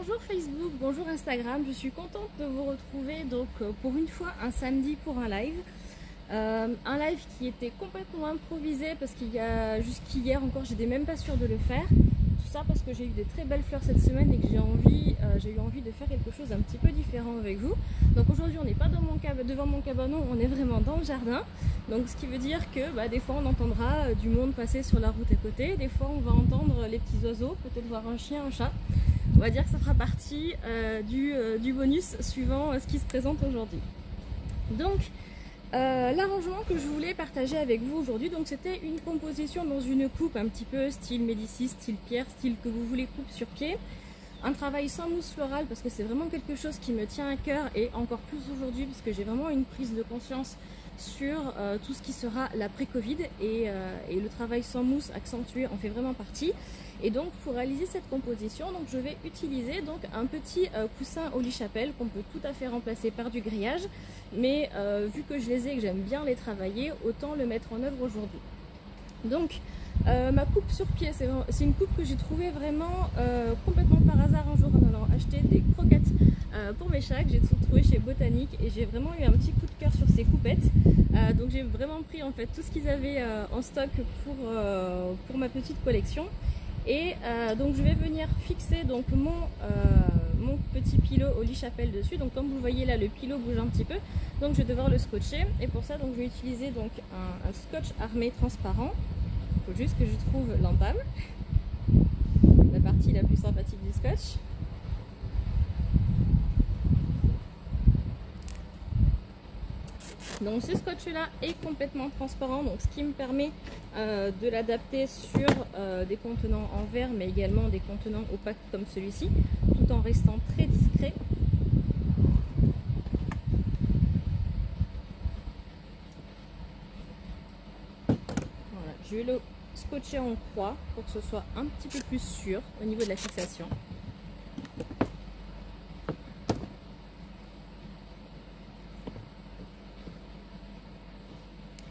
Bonjour Facebook, bonjour Instagram, je suis contente de vous retrouver donc pour une fois un samedi pour un live. Un live qui était complètement improvisé parce qu'il y a jusqu'hier encore j'étais même pas sûre de le faire. Tout ça parce que j'ai eu des très belles fleurs cette semaine et que j'ai eu envie de faire quelque chose un petit peu différent avec vous. Donc aujourd'hui on n'est pas devant mon cabanon, on est vraiment dans le jardin. Donc ce qui veut dire que des fois on entendra du monde passer sur la route à côté, des fois on va entendre les petits oiseaux, peut-être voir un chien, un chat. On va dire que ça fera partie du bonus suivant ce qui se présente aujourd'hui. Donc l'arrangement que je voulais partager avec vous aujourd'hui, donc c'était une composition dans une coupe un petit peu style Médicis, style pierre, style que vous voulez coupe sur pied. Un travail sans mousse florale parce que c'est vraiment quelque chose qui me tient à cœur et encore plus aujourd'hui parce que j'ai vraiment une prise de conscience sur tout ce qui sera l'après-Covid et le travail sans mousse accentué en fait vraiment partie. Et donc pour réaliser cette composition, donc je vais utiliser donc un petit coussin au lit chapelle qu'on peut tout à fait remplacer par du grillage, mais vu que je les ai et que j'aime bien les travailler, autant le mettre en œuvre aujourd'hui. Donc ma coupe sur pied, c'est une coupe que j'ai trouvée vraiment complètement par hasard un jour en allant acheter des croquettes pour mes chats que j'ai trouvé chez Botanique et j'ai vraiment eu un petit coup de cœur sur ces coupettes. Donc j'ai vraiment pris en fait tout ce qu'ils avaient en stock pour ma petite collection. Et donc je vais venir fixer donc mon petit pilot au lit chapelle dessus. Donc comme vous voyez là, le pilot bouge un petit peu, donc je vais devoir le scotcher. Et pour ça donc je vais utiliser donc un scotch armé transparent. Il faut juste que je trouve l'entame, la partie la plus sympathique du scotch. Donc ce scotch là est complètement transparent, donc ce qui me permet de l'adapter sur des contenants en verre mais également des contenants opaques comme celui-ci, tout en restant très discret. Voilà, je vais le scotcher en croix pour que ce soit un petit peu plus sûr au niveau de la fixation.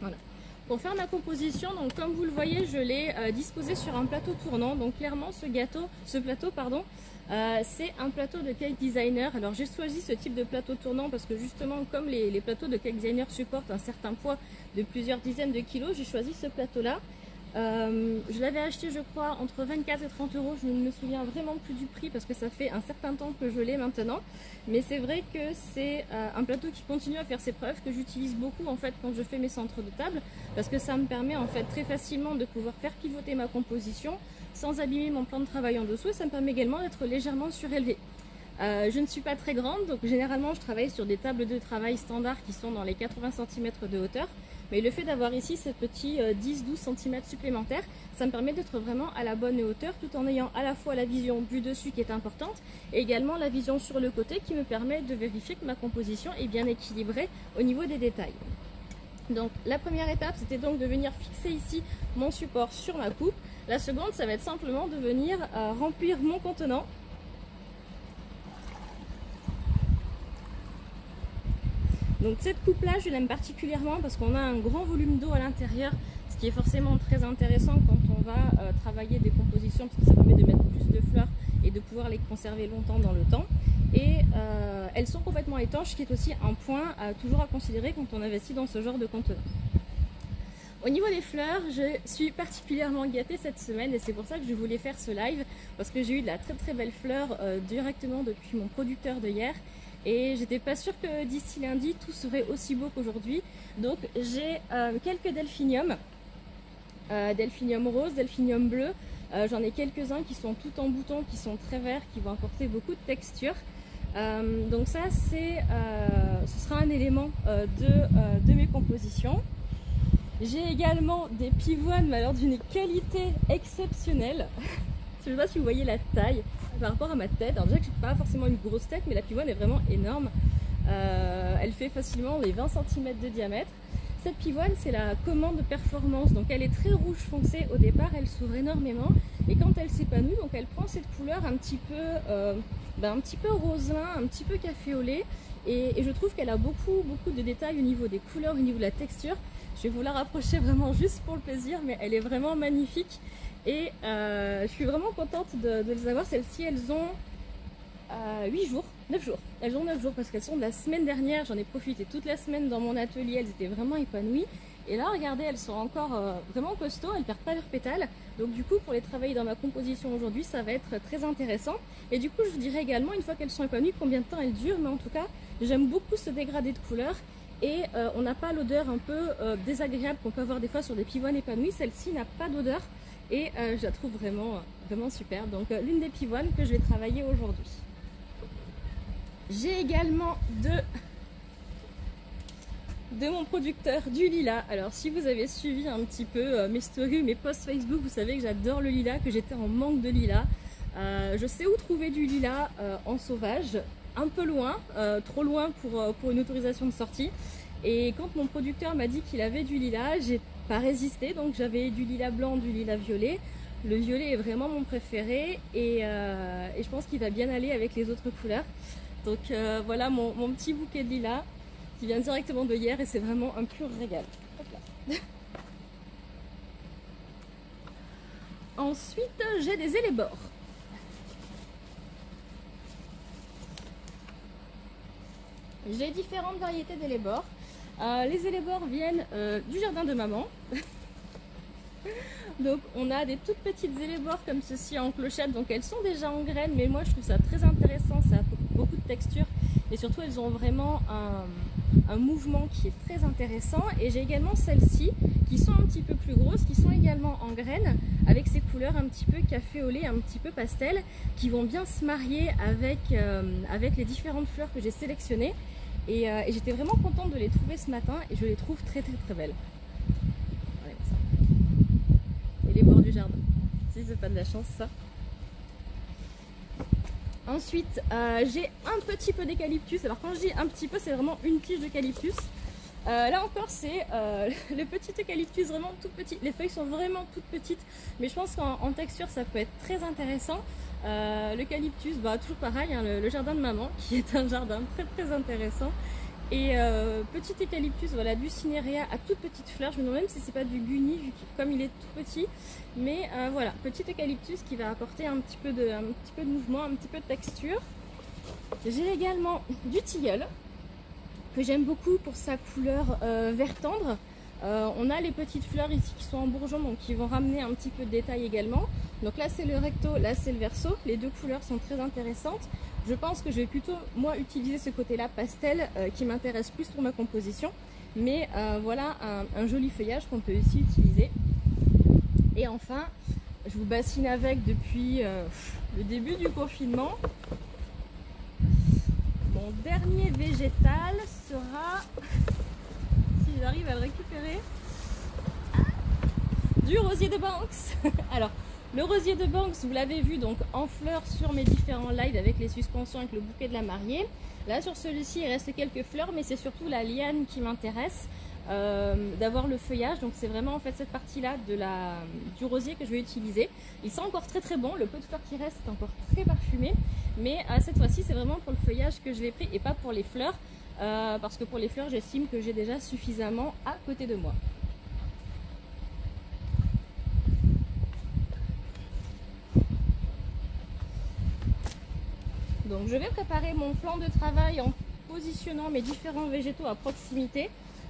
Voilà. Pour faire ma composition, donc comme vous le voyez, je l'ai disposé sur un plateau tournant. Donc clairement, ce plateau, c'est un plateau de cake designer. Alors j'ai choisi ce type de plateau tournant parce que justement, comme les plateaux de cake designer supportent un certain poids de plusieurs dizaines de kilos, j'ai choisi ce plateau-là. Je l'avais acheté je crois entre 24 et 30 euros, je ne me souviens vraiment plus du prix parce que ça fait un certain temps que je l'ai maintenant, mais c'est vrai que c'est un plateau qui continue à faire ses preuves, que j'utilise beaucoup en fait quand je fais mes centres de table parce que ça me permet en fait très facilement de pouvoir faire pivoter ma composition sans abîmer mon plan de travail en dessous et ça me permet également d'être légèrement surélevé. Je ne suis pas très grande, donc généralement je travaille sur des tables de travail standards qui sont dans les 80 cm de hauteur. Mais le fait d'avoir ici ces petits 10-12 cm supplémentaires, ça me permet d'être vraiment à la bonne hauteur tout en ayant à la fois la vision du dessus qui est importante et également la vision sur le côté qui me permet de vérifier que ma composition est bien équilibrée au niveau des détails. Donc la première étape c'était donc de venir fixer ici mon support sur ma coupe. La seconde ça va être simplement de venir remplir mon contenant. Donc cette coupe là je l'aime particulièrement parce qu'on a un grand volume d'eau à l'intérieur, ce qui est forcément très intéressant quand on va travailler des compositions parce que ça permet de mettre plus de fleurs et de pouvoir les conserver longtemps dans le temps. Et elles sont complètement étanches, ce qui est aussi un point toujours à considérer quand on investit dans ce genre de contenant. Au niveau des fleurs, je suis particulièrement gâtée cette semaine et c'est pour ça que je voulais faire ce live parce que j'ai eu de la très belle fleur directement depuis mon producteur de hier. Et j'étais pas sûre que d'ici lundi tout serait aussi beau qu'aujourd'hui. Donc j'ai quelques delphiniums, delphinium rose, delphinium bleu. J'en ai quelques-uns qui sont tout en bouton, qui sont très verts, qui vont apporter beaucoup de texture. Donc ça ce sera un élément de mes compositions. J'ai également des pivoines, mais alors d'une qualité exceptionnelle. Je ne sais pas si vous voyez la taille par rapport à ma tête. Alors déjà que je n'ai pas forcément une grosse tête, mais la pivoine est vraiment énorme. Elle fait facilement les 20 cm de diamètre. Cette pivoine, c'est la commande performance. Donc elle est très rouge foncé au départ, elle s'ouvre énormément. Et quand elle s'épanouit, donc elle prend cette couleur un petit peu roselin, un petit peu café au lait. Et je trouve qu'elle a beaucoup de détails au niveau des couleurs, au niveau de la texture. Je vais vous la rapprocher vraiment juste pour le plaisir, mais elle est vraiment magnifique. Et je suis vraiment contente de les avoir. Celles-ci, elles ont 8 jours, 9 jours. Elles ont 9 jours parce qu'elles sont de la semaine dernière. J'en ai profité toute la semaine dans mon atelier. Elles étaient vraiment épanouies. Et là, regardez, elles sont encore vraiment costauds. Elles perdent pas leurs pétales. Donc du coup, pour les travailler dans ma composition aujourd'hui, ça va être très intéressant. Et du coup, je vous dirai également, une fois qu'elles sont épanouies, combien de temps elles durent. Mais en tout cas, j'aime beaucoup ce dégradé de couleurs. Et on n'a pas l'odeur un peu désagréable qu'on peut avoir des fois sur des pivoines épanouies. Celle-ci n'a pas d'odeur. Et je la trouve vraiment super. Donc l'une des pivoines que je vais travailler aujourd'hui. J'ai également de mon producteur du lilas. Alors si vous avez suivi un petit peu mes stories, mes posts Facebook, vous savez que j'adore le lilas, que j'étais en manque de lilas. Je sais où trouver du lilas en sauvage, un peu loin, trop loin pour une autorisation de sortie. Et quand mon producteur m'a dit qu'il avait du lilas, j'ai pas résisté, donc j'avais du lilas blanc, du lilas violet. Le violet est vraiment mon préféré et je pense qu'il va bien aller avec les autres couleurs. Donc voilà mon petit bouquet de lilas qui vient directement de hier et c'est vraiment un pur régal. Hop là. Ensuite, j'ai des élébores. J'ai différentes variétés d'élébores. Les élébores viennent du jardin de maman. Donc on a des toutes petites élébores comme ceci en clochette, donc elles sont déjà en graines, mais moi je trouve ça très intéressant, ça a beaucoup de texture et surtout elles ont vraiment un mouvement qui est très intéressant. Et j'ai également celles-ci qui sont un petit peu plus grosses, qui sont également en graines, avec ces couleurs un petit peu café au lait, un petit peu pastel, qui vont bien se marier avec les différentes fleurs que j'ai sélectionnées. Et j'étais vraiment contente de les trouver ce matin et je les trouve très belles. Les bords du jardin, si c'est pas de la chance ça. Ensuite j'ai un petit peu d'eucalyptus. Alors quand je dis un petit peu, c'est vraiment une tige d'eucalyptus. Là encore c'est le petit eucalyptus, vraiment tout petit. Les feuilles sont vraiment toutes petites, mais je pense qu'en texture ça peut être très intéressant. L'eucalyptus, toujours pareil, hein, le jardin de maman qui est un jardin très intéressant. Et petit eucalyptus, voilà, du cinérea à toutes petites fleurs. Je me demande même si c'est pas du guni comme il est tout petit. Mais voilà, petit eucalyptus qui va apporter un petit peu de mouvement, un petit peu de texture. J'ai également du tilleul que j'aime beaucoup pour sa couleur vert tendre. On a les petites fleurs ici qui sont en bourgeon, donc qui vont ramener un petit peu de détail également. Donc là c'est le recto, là c'est le verso. Les deux couleurs sont très intéressantes. Je pense que je vais plutôt moi utiliser ce côté là pastel qui m'intéresse plus pour ma composition. Mais voilà un joli feuillage qu'on peut aussi utiliser. Et enfin, je vous bassine avec depuis le début du confinement. Mon dernier végétal sera, si j'arrive à le récupérer, du rosier de Banks. Alors, le rosier de Banks, vous l'avez vu donc en fleurs sur mes différents lives avec les suspensions, avec le bouquet de la mariée. Là, sur celui-ci, il reste quelques fleurs, mais c'est surtout la liane qui m'intéresse, d'avoir le feuillage. Donc, c'est vraiment en fait cette partie-là du rosier que je vais utiliser. Il sent encore très bon. Le peu de fleurs qui reste est encore très parfumé. Mais cette fois-ci, c'est vraiment pour le feuillage que je l'ai pris et pas pour les fleurs. Parce que pour les fleurs, j'estime que j'ai déjà suffisamment à côté de moi. Donc je vais préparer mon plan de travail en positionnant mes différents végétaux à proximité.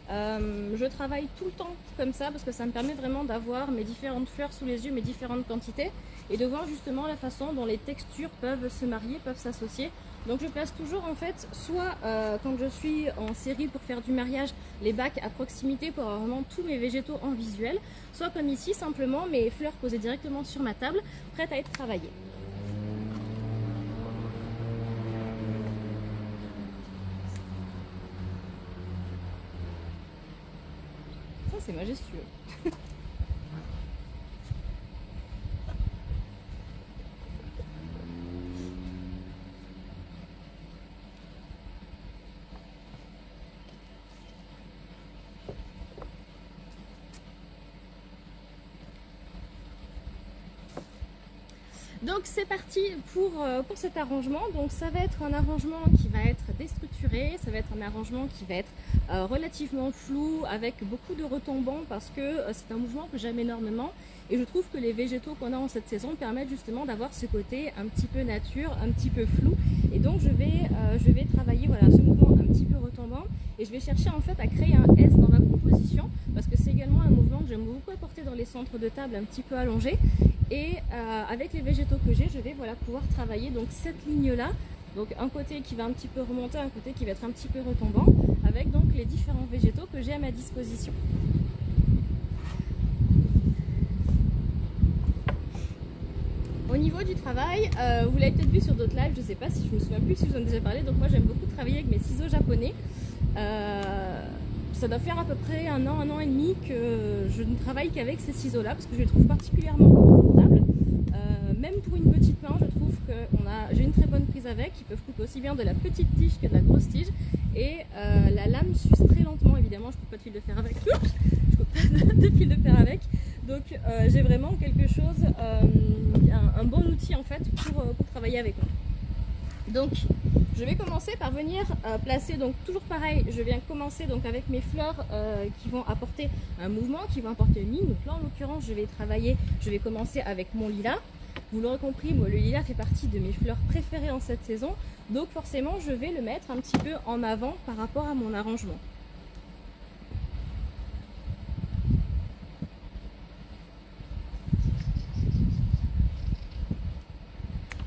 Je travaille tout le temps comme ça parce que ça me permet vraiment d'avoir mes différentes fleurs sous les yeux, mes différentes quantités et de voir justement la façon dont les textures peuvent se marier, peuvent s'associer. Donc je place toujours en fait soit quand je suis en série pour faire du mariage, les bacs à proximité pour avoir vraiment tous mes végétaux en visuel, soit comme ici simplement mes fleurs posées directement sur ma table, prêtes à être travaillées. C'est majestueux. Donc c'est parti pour cet arrangement. Donc ça va être un arrangement qui va être déstructuré, ça va être un arrangement qui va être relativement flou, avec beaucoup de retombants parce que c'est un mouvement que j'aime énormément et je trouve que les végétaux qu'on a en cette saison permettent justement d'avoir ce côté un petit peu nature, un petit peu flou. Et donc je vais travailler voilà, ce mouvement un petit peu retombant et je vais chercher en fait à créer un S dans ma composition parce que c'est également un mouvement que j'aime beaucoup apporter dans les centres de table un petit peu allongés. Et avec les végétaux que j'ai, je vais voilà, pouvoir travailler donc cette ligne-là. Donc un côté qui va un petit peu remonter, un côté qui va être un petit peu retombant, avec donc les différents végétaux que j'ai à ma disposition. Au niveau du travail, vous l'avez peut-être vu sur d'autres lives, je ne sais pas si je me souviens plus si je vous en ai déjà parlé, donc moi j'aime beaucoup travailler avec mes ciseaux japonais. Ça doit faire à peu près un an et demi que je ne travaille qu'avec ces ciseaux-là parce que je les trouve particulièrement confortables. Même pour une petite main, je trouve que j'ai une très bonne prise avec. Ils peuvent couper aussi bien de la petite tige que de la grosse tige. Et la lame s'use très lentement, évidemment. Je ne coupe pas de fil de fer avec. Je coupe pas de fil de fer avec. Donc j'ai vraiment quelque chose, un bon outil en fait pour travailler avec moi. Donc je vais commencer par venir placer, donc toujours pareil, je viens commencer donc avec mes fleurs qui vont apporter un mouvement, qui vont apporter une ligne. Donc là en l'occurrence je vais commencer avec mon lilas. Vous l'aurez compris, moi le lilas fait partie de mes fleurs préférées en cette saison, donc forcément je vais le mettre un petit peu en avant par rapport à mon arrangement.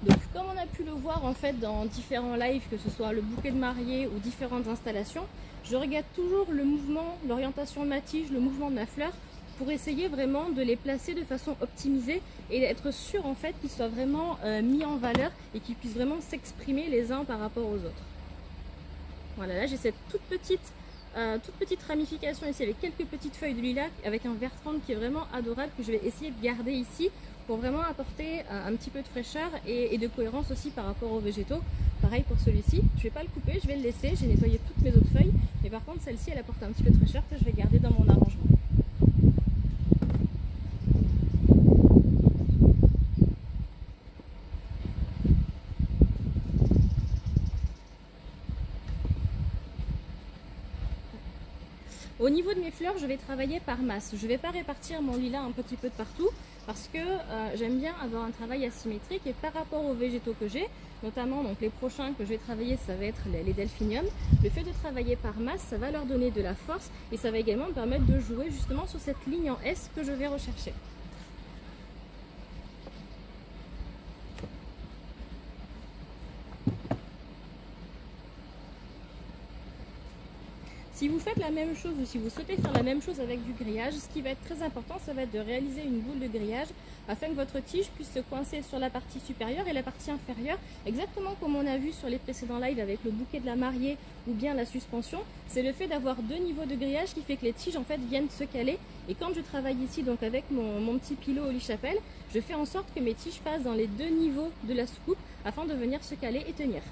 Donc comme on a pu le voir en fait dans différents lives, que ce soit le bouquet de mariée ou différentes installations, je regarde toujours le mouvement, l'orientation de ma tige, le mouvement de ma fleur pour essayer vraiment de les placer de façon optimisée et d'être sûr en fait qu'ils soient vraiment mis en valeur et qu'ils puissent vraiment s'exprimer les uns par rapport aux autres. Voilà, là j'ai cette toute petite ramification ici avec quelques petites feuilles de lilas avec un vert tendre qui est vraiment adorable que je vais essayer de garder ici pour vraiment apporter un petit peu de fraîcheur et de cohérence aussi par rapport aux végétaux. Pareil pour celui-ci, je ne vais pas le couper, je vais le laisser, j'ai nettoyé toutes mes autres feuilles, mais par contre celle-ci elle apporte un petit peu de fraîcheur que je vais garder dans mon arrangement. Au niveau de mes fleurs, je vais travailler par masse. Je ne vais pas répartir mon lilas un petit peu de partout parce que j'aime bien avoir un travail asymétrique et par rapport aux végétaux que j'ai, notamment donc les prochains que je vais travailler, ça va être les delphiniums. Le fait de travailler par masse, ça va leur donner de la force et ça va également me permettre de jouer justement sur cette ligne en S que je vais rechercher. Si vous faites la même chose ou si vous souhaitez faire la même chose avec du grillage, ce qui va être très important, ça va être de réaliser une boule de grillage afin que votre tige puisse se coincer sur la partie supérieure et la partie inférieure, exactement comme on a vu sur les précédents lives avec le bouquet de la mariée ou bien la suspension. C'est le fait d'avoir deux niveaux de grillage qui fait que les tiges en fait viennent se caler. Et quand je travaille ici donc avec mon petit pilot au lit chapelle, je fais en sorte que mes tiges passent dans les deux niveaux de la soucoupe afin de venir se caler et tenir.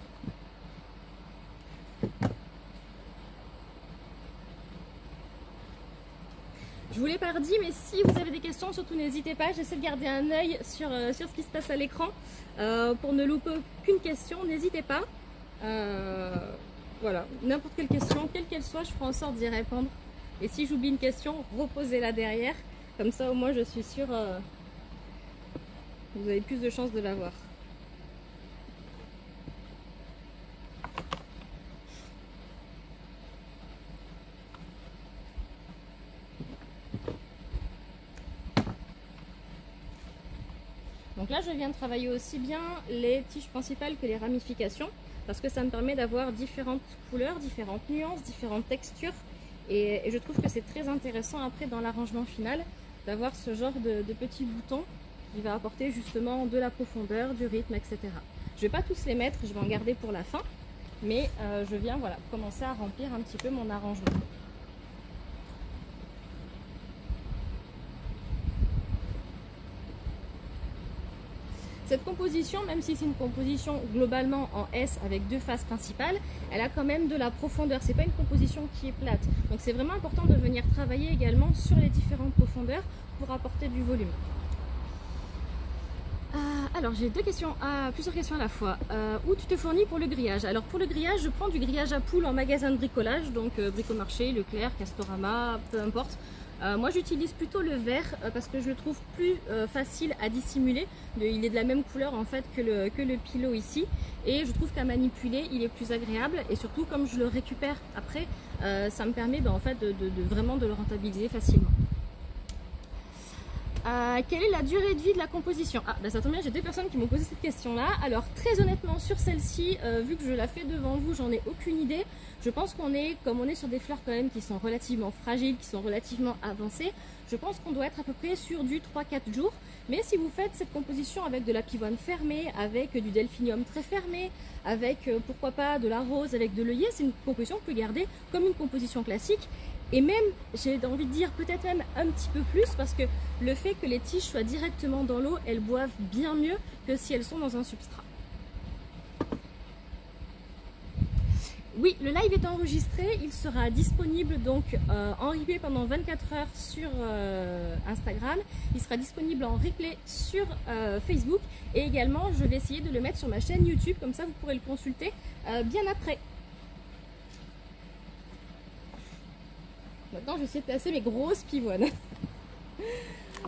Je vous l'ai pas redit, mais si vous avez des questions, surtout n'hésitez pas. J'essaie de garder un œil sur ce qui se passe à l'écran pour ne louper aucune question. N'hésitez pas. Voilà, n'importe quelle question, quelle qu'elle soit, je ferai en sorte d'y répondre. Et si j'oublie une question, reposez-la derrière. Comme ça, au moins, je suis sûre que vous avez plus de chances de l'avoir. Donc là, je viens de travailler aussi bien les tiges principales que les ramifications parce que ça me permet d'avoir différentes couleurs, différentes nuances, différentes textures et je trouve que c'est très intéressant après dans l'arrangement final d'avoir ce genre de petits boutons qui va apporter justement de la profondeur, du rythme, etc. Je ne vais pas tous les mettre, je vais en garder pour la fin, mais je viens voilà, commencer à remplir un petit peu mon arrangement. Cette composition, même si c'est une composition globalement en S avec deux faces principales, elle a quand même de la profondeur. C'est pas une composition qui est plate. Donc c'est vraiment important de venir travailler également sur les différentes profondeurs pour apporter du volume. Alors j'ai plusieurs questions à la fois. Où tu te fournis pour le grillage? Alors pour le grillage, je prends du grillage à poules en magasin de bricolage, donc Bricomarché, Leclerc, Castorama, peu importe. Moi j'utilise plutôt le verre parce que je le trouve plus facile à dissimuler. Il est de la même couleur en fait que le pilot ici, et je trouve qu'à manipuler il est plus agréable, et surtout comme je le récupère après, ça me permet en fait vraiment de le rentabiliser facilement. Quelle est la durée de vie de la composition? Ça tombe bien, j'ai deux personnes qui m'ont posé cette question-là. Alors très honnêtement sur celle-ci, vu que je la fais devant vous, j'en ai aucune idée. Je pense comme on est sur des fleurs quand même qui sont relativement fragiles, qui sont relativement avancées, je pense qu'on doit être à peu près sur du 3-4 jours. Mais si vous faites cette composition avec de la pivoine fermée, avec du delphinium très fermé, avec pourquoi pas de la rose, avec de l'œillet, c'est une composition que vous pouvez garder comme une composition classique. Et même, j'ai envie de dire peut-être même un petit peu plus, parce que le fait que les tiges soient directement dans l'eau, elles boivent bien mieux que si elles sont dans un substrat. Oui, le live est enregistré, il sera disponible donc en replay pendant 24 heures sur Instagram, il sera disponible en replay sur Facebook, et également je vais essayer de le mettre sur ma chaîne YouTube, comme ça vous pourrez le consulter bien après. Maintenant, je vais essayer de placer mes grosses pivoines.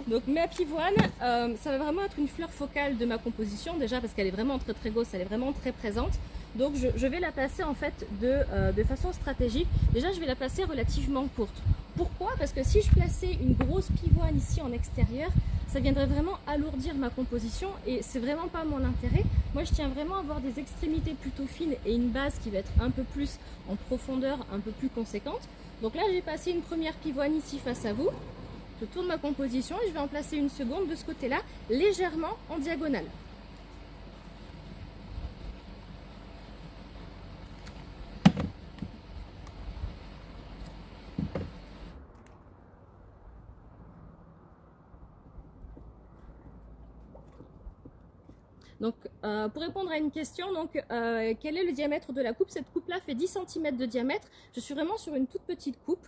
Donc ma pivoine, ça va vraiment être une fleur focale de ma composition, déjà parce qu'elle est vraiment très très grosse, elle est vraiment très présente. Donc je vais la placer en fait de façon stratégique. Déjà je vais la placer relativement courte. Pourquoi? Parce que si je plaçais une grosse pivoine ici en extérieur, ça viendrait vraiment alourdir ma composition, et c'est vraiment pas mon intérêt. Moi je tiens vraiment à avoir des extrémités plutôt fines et une base qui va être un peu plus en profondeur, un peu plus conséquente. Donc là j'ai passé une première pivoine ici face à vous. Je tourne ma composition et je vais en placer une seconde de ce côté-là, légèrement en diagonale. Donc, pour répondre à une question, quel est le diamètre de la coupe? Cette coupe-là fait 10 cm de diamètre. Je suis vraiment sur une toute petite coupe.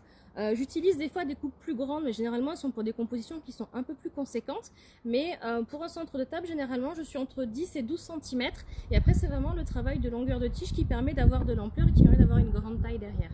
J'utilise des fois des coupes plus grandes, mais généralement elles sont pour des compositions qui sont un peu plus conséquentes. Mais pour un centre de table, généralement je suis entre 10 et 12 cm. Et après c'est vraiment le travail de longueur de tige qui permet d'avoir de l'ampleur et qui permet d'avoir une grande taille derrière.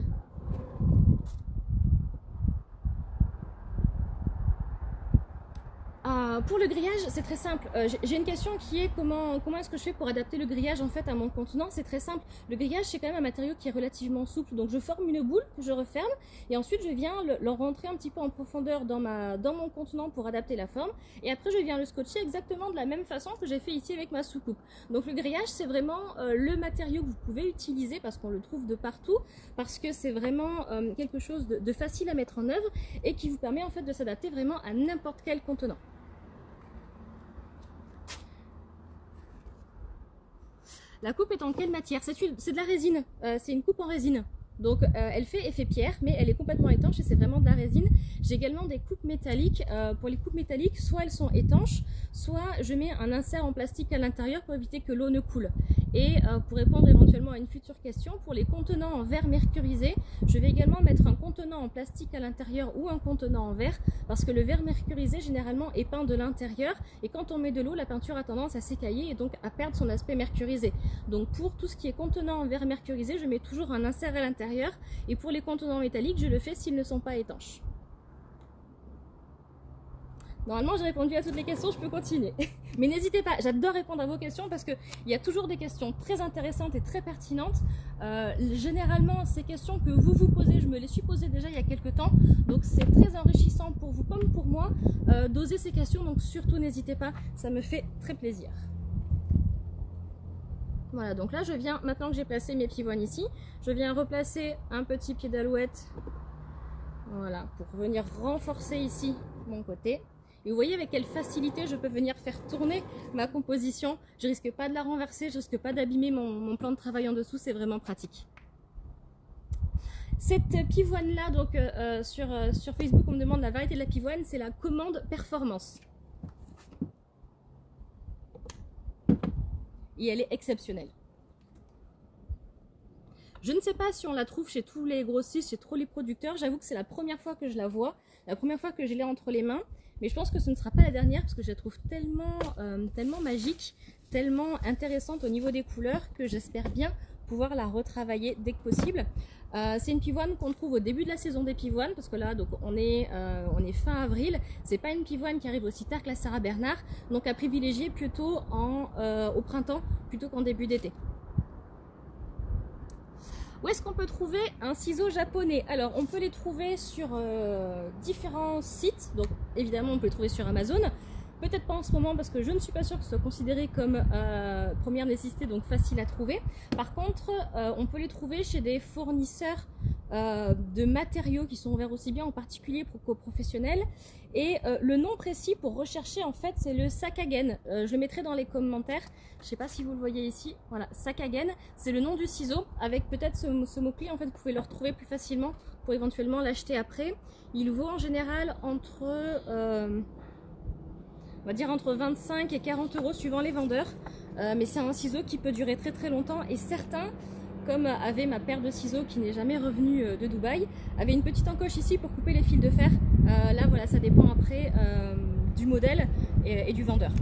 Pour le grillage, c'est très simple. J'ai une question qui est comment est-ce que je fais pour adapter le grillage en fait à mon contenant? C'est très simple. Le grillage, c'est quand même un matériau qui est relativement souple. Donc je forme une boule que je referme, et ensuite je viens le rentrer un petit peu en profondeur dans mon contenant pour adapter la forme. Et après je viens le scotcher exactement de la même façon que j'ai fait ici avec ma soucoupe. Donc le grillage, c'est vraiment le matériau que vous pouvez utiliser parce qu'on le trouve de partout, parce que c'est vraiment quelque chose de facile à mettre en œuvre et qui vous permet en fait de s'adapter vraiment à n'importe quel contenant. La coupe est en quelle matière? C'est de la résine, c'est une coupe en résine. Donc elle fait effet pierre, mais elle est complètement étanche et c'est vraiment de la résine. J'ai également des coupes métalliques. Pour les coupes métalliques, soit elles sont étanches, soit je mets un insert en plastique à l'intérieur pour éviter que l'eau ne coule. Et pour répondre éventuellement à une future question, pour les contenants en verre mercurisé, je vais également mettre un contenant en plastique à l'intérieur ou un contenant en verre, parce que le verre mercurisé généralement est peint de l'intérieur, et quand on met de l'eau, la peinture a tendance à s'écailler et donc à perdre son aspect mercurisé. Donc pour tout ce qui est contenant en verre mercurisé, je mets toujours un insert à l'intérieur, et pour les contenants métalliques, je le fais s'ils ne sont pas étanches. Normalement, j'ai répondu à toutes les questions, je peux continuer. Mais n'hésitez pas, j'adore répondre à vos questions parce qu'il y a toujours des questions très intéressantes et très pertinentes. Généralement, ces questions que vous vous posez, je me les suis posées déjà il y a quelques temps. Donc c'est très enrichissant pour vous comme pour moi d'oser ces questions. Donc surtout, n'hésitez pas, ça me fait très plaisir. Voilà, donc là je viens, maintenant que j'ai placé mes pivoines ici, je viens replacer un petit pied d'alouette, voilà, pour venir renforcer ici mon côté. Et vous voyez avec quelle facilité je peux venir faire tourner ma composition. Je risque pas de la renverser, je risque pas d'abîmer mon plan de travail en dessous, c'est vraiment pratique. Cette pivoine là, donc sur Facebook on me demande la variété de la pivoine, c'est la commande performance. Et elle est exceptionnelle. Je ne sais pas si on la trouve chez tous les grossistes, chez tous les producteurs. J'avoue que c'est la première fois que je la vois, la première fois que je l'ai entre les mains. mais je pense que ce ne sera pas la dernière parce que je la trouve tellement magique, tellement intéressante au niveau des couleurs que j'espère bien pouvoir la retravailler dès que possible. C'est une pivoine qu'on trouve au début de la saison des pivoines parce que là donc on est fin avril, c'est pas une pivoine qui arrive aussi tard que la Sarah Bernard, donc à privilégier plutôt au printemps plutôt qu'en début d'été. Où est-ce qu'on peut trouver un ciseau japonais? Alors on peut les trouver sur différents sites, donc évidemment on peut les trouver sur Amazon. Peut-être pas en ce moment parce que je ne suis pas sûre que ce soit considéré comme première nécessité, donc facile à trouver. Par contre, on peut les trouver chez des fournisseurs de matériaux qui sont ouverts aussi bien en particulier qu'aux professionnels. Et le nom précis pour rechercher en fait c'est le Sakagen. Je le mettrai dans les commentaires. Je ne sais pas si vous le voyez ici. Voilà, Sakagen, c'est le nom du ciseau avec peut-être ce mot-clé. En fait, vous pouvez le retrouver plus facilement pour éventuellement l'acheter après. Il vaut en général entre on va dire entre 25 et 40 euros suivant les vendeurs, mais c'est un ciseau qui peut durer très très longtemps et certains, comme avait ma paire de ciseaux qui n'est jamais revenue de Dubaï, avaient une petite encoche ici pour couper les fils de fer. Là voilà, ça dépend après du modèle et du vendeur.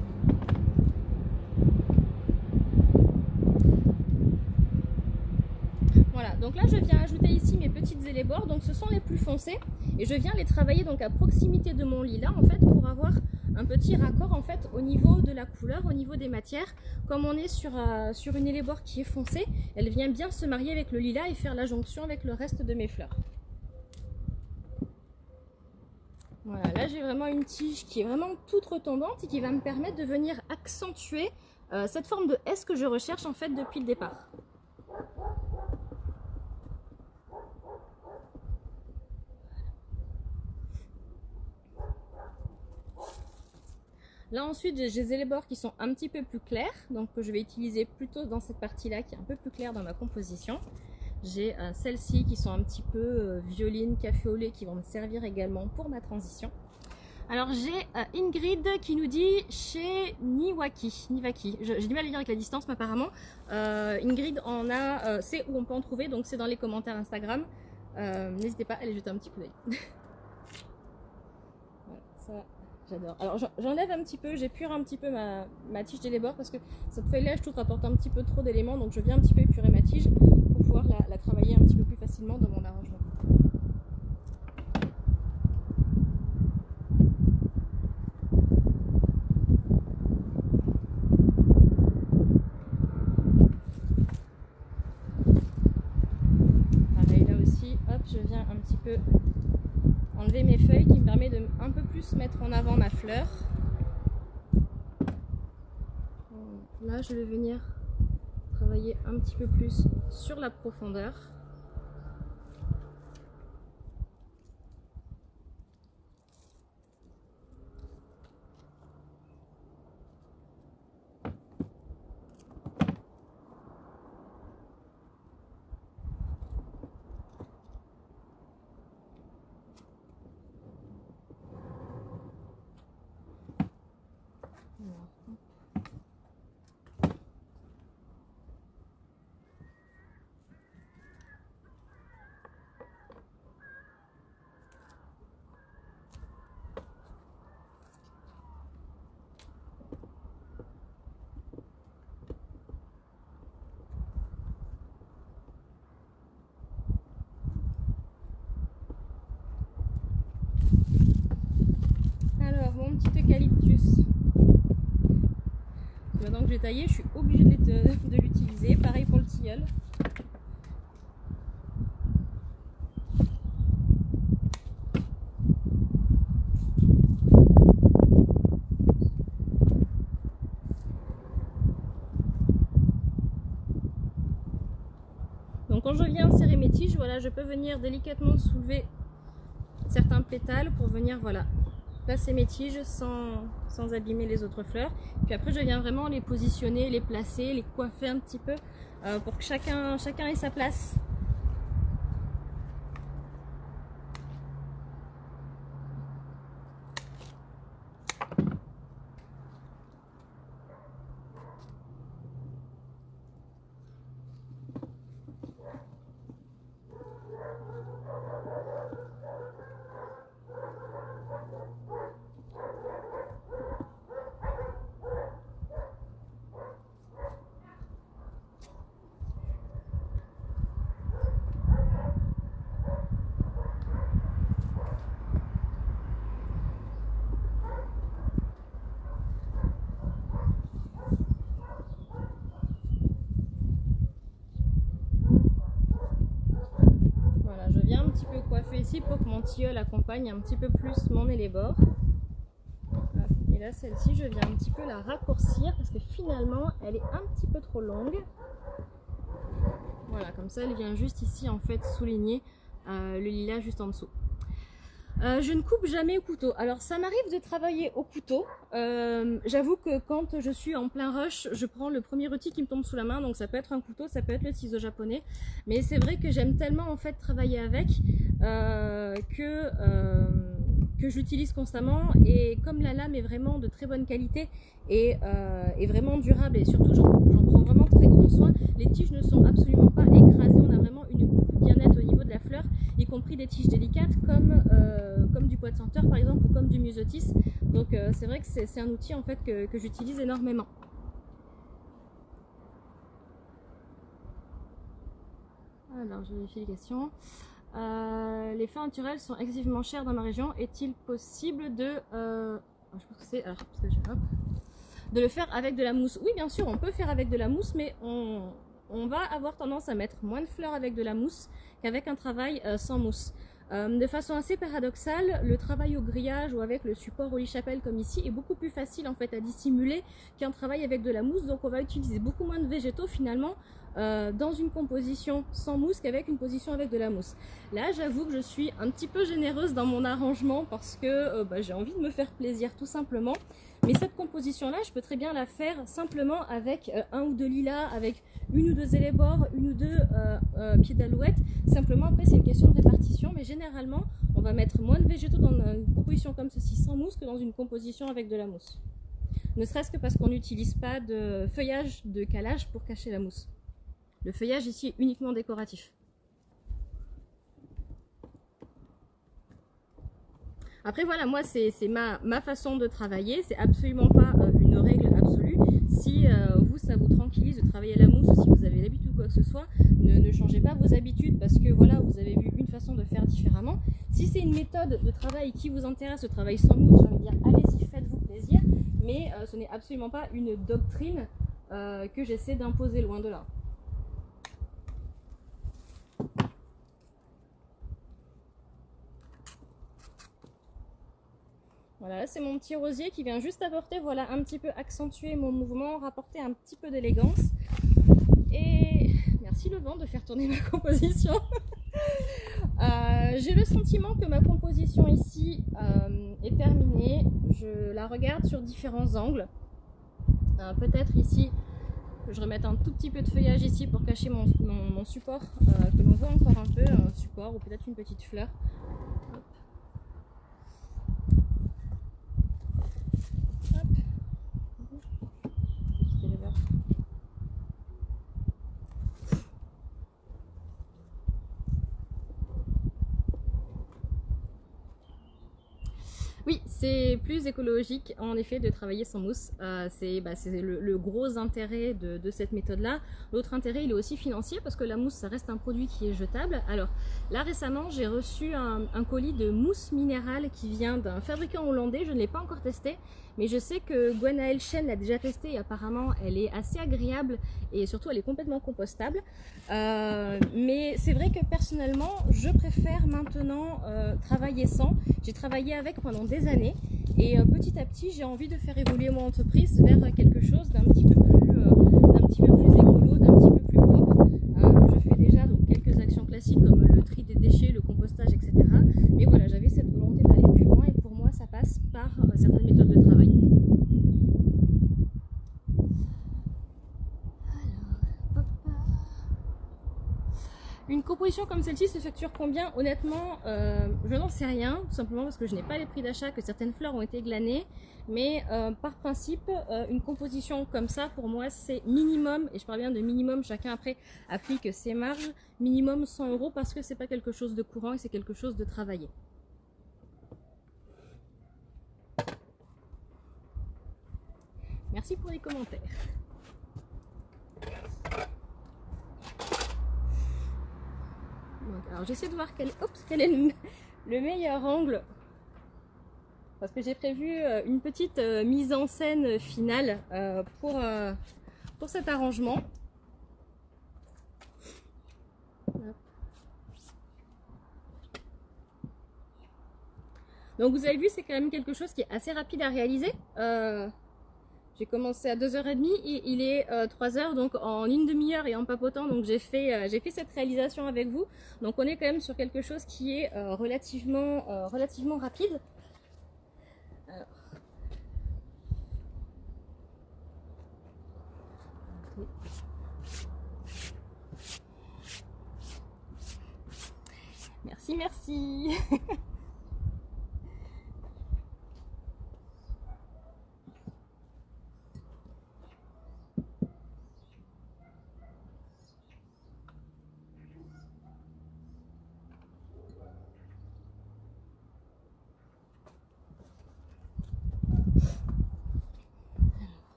Voilà, donc là je viens ajouter ici mes petites élébores, donc ce sont les plus foncés et je viens les travailler donc à proximité de mon lilas en fait pour avoir un petit raccord en fait au niveau de la couleur, au niveau des matières. Comme on est sur une élébore qui est foncée, elle vient bien se marier avec le lilas et faire la jonction avec le reste de mes fleurs. Voilà, là j'ai vraiment une tige qui est vraiment toute retombante et qui va me permettre de venir accentuer cette forme de S que je recherche en fait depuis le départ. Là ensuite j'ai des élébores qui sont un petit peu plus clairs, donc que je vais utiliser plutôt dans cette partie là qui est un peu plus claire dans ma composition. J'ai celles-ci qui sont un petit peu violines, café au lait qui vont me servir également pour ma transition. Alors j'ai Ingrid qui nous dit chez Niwaki, j'ai du mal à lire avec la distance mais apparemment Ingrid en a, c'est où on peut en trouver, donc c'est dans les commentaires Instagram. N'hésitez pas à aller jeter un petit coup d'œil. Voilà, ça j'adore. Alors j'enlève un petit peu, j'épure un petit peu ma tige d'élébore parce que cette feuille-là je trouve rapporte un petit peu trop d'éléments, donc je viens un petit peu épurer ma tige pour pouvoir la travailler un petit peu plus facilement dans mon arrangement. Pareil là aussi, hop, je viens un petit peu enlever mes feuilles qui me permet de un peu plus mettre en avant ma fleur. Là je vais venir travailler un petit peu plus sur la profondeur. Alors mon petit eucalyptus, maintenant que j'ai taillé, je suis obligée de l'utiliser. Pareil pour le tilleul. Donc quand je viens serrer mes tiges, voilà, je peux venir délicatement soulever certains pétales pour venir voilà, placer mes tiges sans abîmer les autres fleurs. Puis après je viens vraiment les positionner, les placer, les coiffer un petit peu pour que chacun ait sa place. ici pour que mon tilleul accompagne un petit peu plus mon élébore. Et là, celle-ci, je viens un petit peu la raccourcir parce que finalement, elle est un petit peu trop longue. Voilà, comme ça, elle vient juste ici en fait souligner le lilas juste en dessous. Je ne coupe jamais au couteau. Alors ça m'arrive de travailler au couteau. J'avoue que quand je suis en plein rush, je prends le premier outil qui me tombe sous la main. Donc ça peut être un couteau, ça peut être le ciseau japonais. Mais c'est vrai que j'aime tellement en fait travailler avec que j'utilise constamment. Et comme la lame est vraiment de très bonne qualité et vraiment durable et surtout j'en prends vraiment très grand soin, les tiges ne sont absolument pas écrasées. On a vraiment une coupe bien nette au niveau de la fleur, y compris des tiges délicates comme du pois de senteur par exemple ou comme du musotis. Donc c'est vrai que c'est un outil en fait que j'utilise énormément. Alors je vérifie les questions. Les fleurs naturelles sont excessivement chères dans ma région. Est-il possible de je pense que c'est alors parce que de le faire avec de la mousse? Oui, bien sûr, on peut faire avec de la mousse, mais on va avoir tendance à mettre moins de fleurs avec de la mousse qu'avec un travail sans mousse. De façon assez paradoxale, le travail au grillage ou avec le support au lit chapelle comme ici est beaucoup plus facile en fait à dissimuler qu'un travail avec de la mousse. Donc on va utiliser beaucoup moins de végétaux finalement dans une composition sans mousse qu'avec une position avec de la mousse. Là, j'avoue que je suis un petit peu généreuse dans mon arrangement parce que j'ai envie de me faire plaisir tout simplement. Mais cette composition-là, je peux très bien la faire simplement avec un ou deux lilas, avec une ou deux élébores, une ou deux pieds d'alouette. Simplement, après, c'est une question de répartition. Mais généralement, on va mettre moins de végétaux dans une composition comme ceci sans mousse que dans une composition avec de la mousse. Ne serait-ce que parce qu'on n'utilise pas de feuillage de calage pour cacher la mousse. Le feuillage ici est uniquement décoratif. Après voilà, moi c'est ma façon de travailler, c'est absolument pas une règle absolue. Si vous ça vous tranquillise de travailler à la mousse ou si vous avez l'habitude ou quoi que ce soit, ne changez pas vos habitudes parce que voilà, vous avez vu une façon de faire différemment. Si c'est une méthode de travail qui vous intéresse, le travail sans mousse, j'ai envie de dire allez-y, faites-vous plaisir, mais ce n'est absolument pas une doctrine que j'essaie d'imposer, loin de là. Voilà, là c'est mon petit rosier qui vient juste apporter, voilà, un petit peu accentuer mon mouvement, rapporter un petit peu d'élégance. Et merci le vent de faire tourner ma composition. J'ai le sentiment que ma composition ici est terminée. Je la regarde sur différents angles. Peut-être ici que je remette un tout petit peu de feuillage ici pour cacher mon support que l'on voit encore un peu, un support ou peut-être une petite fleur. Oui, c'est plus écologique en effet de travailler sans mousse. C'est le gros intérêt de cette méthode-là. L'autre intérêt, il est aussi financier parce que la mousse, ça reste un produit qui est jetable. Alors là, récemment, j'ai reçu un colis de mousse minérale qui vient d'un fabricant hollandais. Je ne l'ai pas encore testé, mais je sais que Gwenaëlle Chen l'a déjà testé et apparemment, elle est assez agréable et surtout, elle est complètement compostable. Mais c'est vrai que personnellement, je préfère maintenant travailler sans. J'ai travaillé avec pendant des années et petit à petit j'ai envie de faire évoluer mon entreprise vers quelque chose d'un petit peu plus écolo, d'un petit peu plus propre. Je fais déjà donc quelques actions classiques comme le tri des déchets, le compostage, etc. Mais voilà, j'avais cette volonté d'aller plus loin et pour moi ça passe par certaines méthodes de travail. Une composition comme celle-ci se facture combien? Honnêtement, je n'en sais rien, tout simplement parce que je n'ai pas les prix d'achat, que certaines fleurs ont été glanées. Mais par principe, une composition comme ça, pour moi, c'est minimum, et je parle bien de minimum, chacun après applique ses marges, minimum 100 € parce que c'est pas quelque chose de courant et c'est quelque chose de travaillé. Merci pour les commentaires. Alors j'essaie de voir quel est le meilleur angle parce que j'ai prévu une petite mise en scène finale pour cet arrangement. Donc vous avez vu, c'est quand même quelque chose qui est assez rapide à réaliser. J'ai commencé à 2h30 et il est 3h, donc en une demi-heure et en papotant, donc j'ai fait cette réalisation avec vous. Donc on est quand même sur quelque chose qui est relativement rapide. Alors. Merci, merci.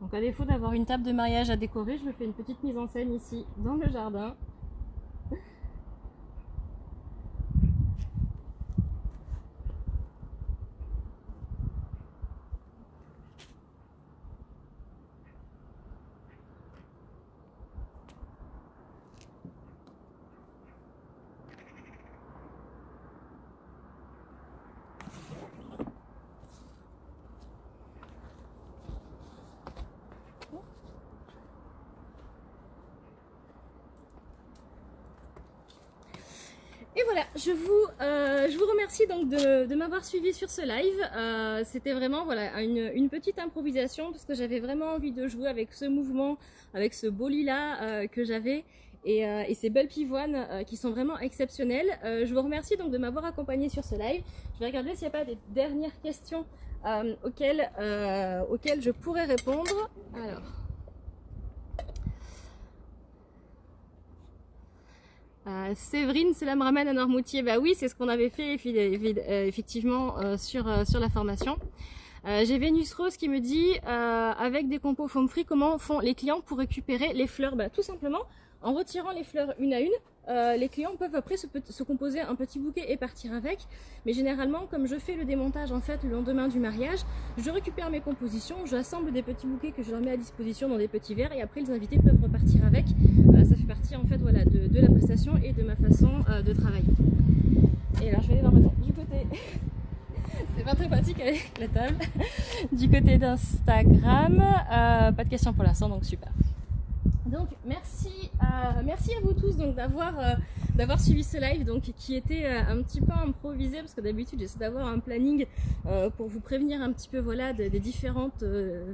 Donc à défaut d'avoir une table de mariage à décorer, je me fais une petite mise en scène ici dans le jardin. Et voilà, je vous remercie donc de m'avoir suivi sur ce live. C'était vraiment voilà, une petite improvisation parce que j'avais vraiment envie de jouer avec ce mouvement, avec ce beau lilas que j'avais et ces belles pivoines qui sont vraiment exceptionnelles. Je vous remercie donc de m'avoir accompagné sur ce live. Je vais regarder s'il n'y a pas des dernières questions auxquelles je pourrais répondre. Alors. Séverine, cela me ramène à Noirmoutier. Bah oui, c'est ce qu'on avait fait effectivement sur la formation. J'ai Vénus Rose qui me dit avec des compos foam free, comment font les clients pour récupérer les fleurs? Bah, tout simplement en retirant les fleurs une à une. Les clients peuvent après se composer un petit bouquet et partir avec, mais généralement comme je fais le démontage en fait le lendemain du mariage, je récupère mes compositions, j'assemble des petits bouquets que je leur mets à disposition dans des petits verres et après les invités peuvent repartir avec. Ça fait partie en fait voilà, de la prestation et de ma façon de travailler. Et alors je vais aller voir maintenant du côté, c'est pas très pratique avec la table, du côté d'Instagram, pas de questions pour l'instant donc super. Donc merci à vous tous donc d'avoir suivi ce live donc qui était un petit peu improvisé parce que d'habitude j'essaie d'avoir un planning pour vous prévenir un petit peu voilà des différentes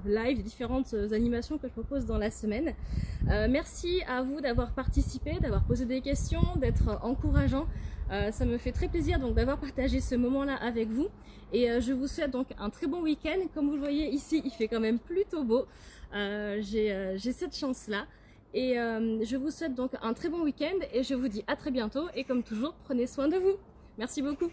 lives, des différentes animations que je propose dans la semaine. Merci à vous d'avoir participé, d'avoir posé des questions, d'être encourageant. Ça me fait très plaisir donc d'avoir partagé ce moment-là avec vous et je vous souhaite donc un très bon week-end. Comme vous le voyez ici, il fait quand même plutôt beau. J'ai cette chance-là. Et je vous souhaite donc un très bon week-end et je vous dis à très bientôt et comme toujours, prenez soin de vous. Merci beaucoup.